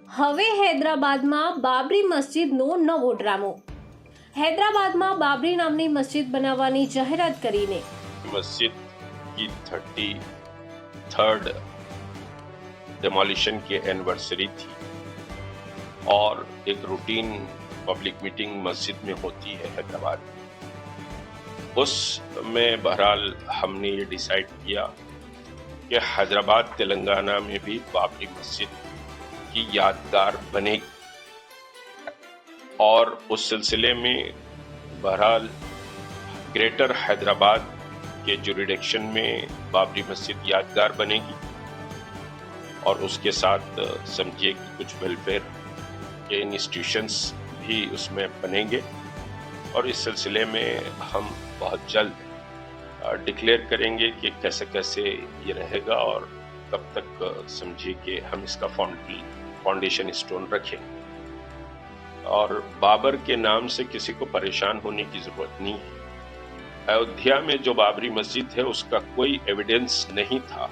હવે હૈદરાબાદમાં બાબરી મસ્જિદનો નવો ડ્રામો। હૈદરાબાદમાં બાબરી નામની મસ્જિદ બનાવવાની જાહેરાત કરીને मस्जिद की 33rd डेमोलिशन की एनिवर्सरी थी और एक रूटीन पब्लिक मीटिंग मस्जिद में होती है हैदराबाद में। उसमें बहरहाल हमने ये डिसाइड किया कि हैदराबाद तेलंगाना में भी बाबरी मस्जिद की यादगार बनेगी और उस सिलसिले में बहरहाल ग्रेटर हैदराबाद के जुरिडिक्शन में बाबरी मस्जिद यादगार बनेगी और उसके साथ समझिए कि कुछ वेलफेयर के इंस्टीट्यूशंस भी उसमें बनेंगे और इस सिलसिले में हम बहुत जल्द डिक्लेयर करेंगे कि कैसे कैसे ये रहेगा और कब तक समझिए कि हम इसका फाउंडेशन स्टोन रखें। और बाबर के नाम से किसी को परेशान होने की जरूरत नहीं है। अयोध्या में जो बाबरी मस्जिद है उसका कोई एविडेंस नहीं था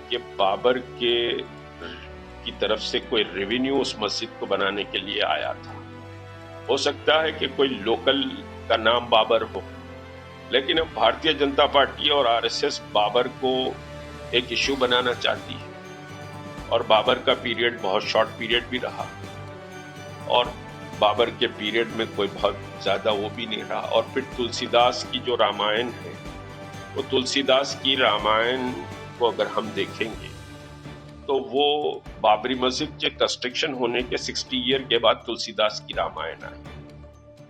कि बाबर की तरफ से कोई रेवेन्यू उस मस्जिद को बनाने के लिए आया था। हो सकता है कि कोई लोकल का नाम बाबर हो, लेकिन अब भारतीय जनता पार्टी और आरएसएस बाबर को एक इश्यू बनाना चाहती है और बाबर का पीरियड बहुत शॉर्ट पीरियड भी रहा और बाबर के पीरियड में कोई बहुत ज्यादा वो भी नहीं रहा। और फिर तुलसीदास की जो रामायण है वो तुलसीदास की रामायण को अगर हम देखेंगे तो वो बाबरी मस्जिद के कंस्ट्रक्शन होने के 60 ईयर के बाद तुलसीदास की रामायण आई।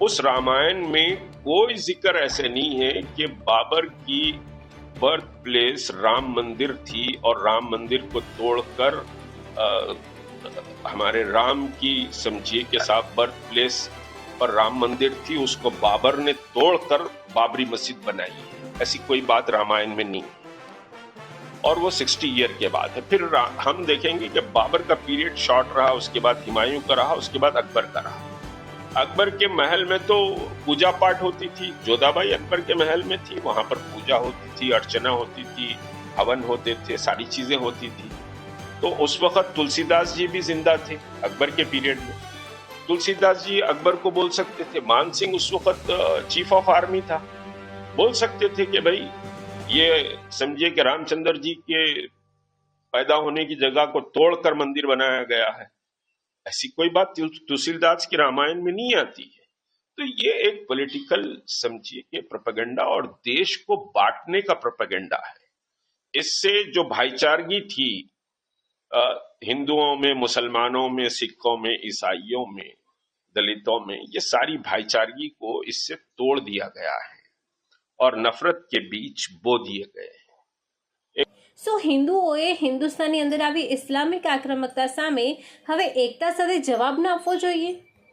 उस रामायण में कोई जिक्र ऐसे नहीं है कि बाबर की बर्थ प्लेस राम मंदिर थी और राम मंदिर को तोड़कर हमारे राम की समझिए के साथ बर्थ प्लेस पर राम मंदिर थी, उसको बाबर ने तोड़कर बाबरी मस्जिद बनाई है। ऐसी कोई बात रामायण में नहीं और वो 60 ईयर के बाद है। फिर हम देखेंगे कि बाबर का पीरियड शॉर्ट रहा, उसके बाद हुमायूं का रहा, उसके बाद अकबर का रहा। अकबर के महल में तो पूजा पाठ होती थी, जोधाबाई अकबर के महल में थी, वहां पर पूजा होती थी, अर्चना होती थी, हवन होते थे, सारी चीजें होती थी। तो उस वक्त तुलसीदास जी भी जिंदा थे अकबर के पीरियड में। तुलसीदास जी अकबर को बोल सकते थे, मान सिंह उस वक्त चीफ ऑफ आर्मी था, बोल सकते थे कि भाई ये समझिए कि रामचंद्र जी के पैदा होने की जगह को तोड़कर मंदिर बनाया गया है। ऐसी कोई बात तुलसीदास की रामायण में नहीं आती है। तो ये एक पॉलिटिकल समझिए कि प्रोपेगेंडा और देश को बांटने का प्रोपेगेंडा है। इससे जो भाईचारगी थी हिंदुओं में, मुसलमानों में, सिखों में, ईसाइयों में, दलितों में, ये सारी भाईचारगी को इससे तोड़ दिया गया है और नफरत के बीच बो दिए गए हैं। सो हिंदुओએ હિન્દુસ્તાનની અંદર આવી ઇસ્લામિક આક્રમકતા સામે હવે એકતા સાથે જવાબ ન આપવો જોઈએ।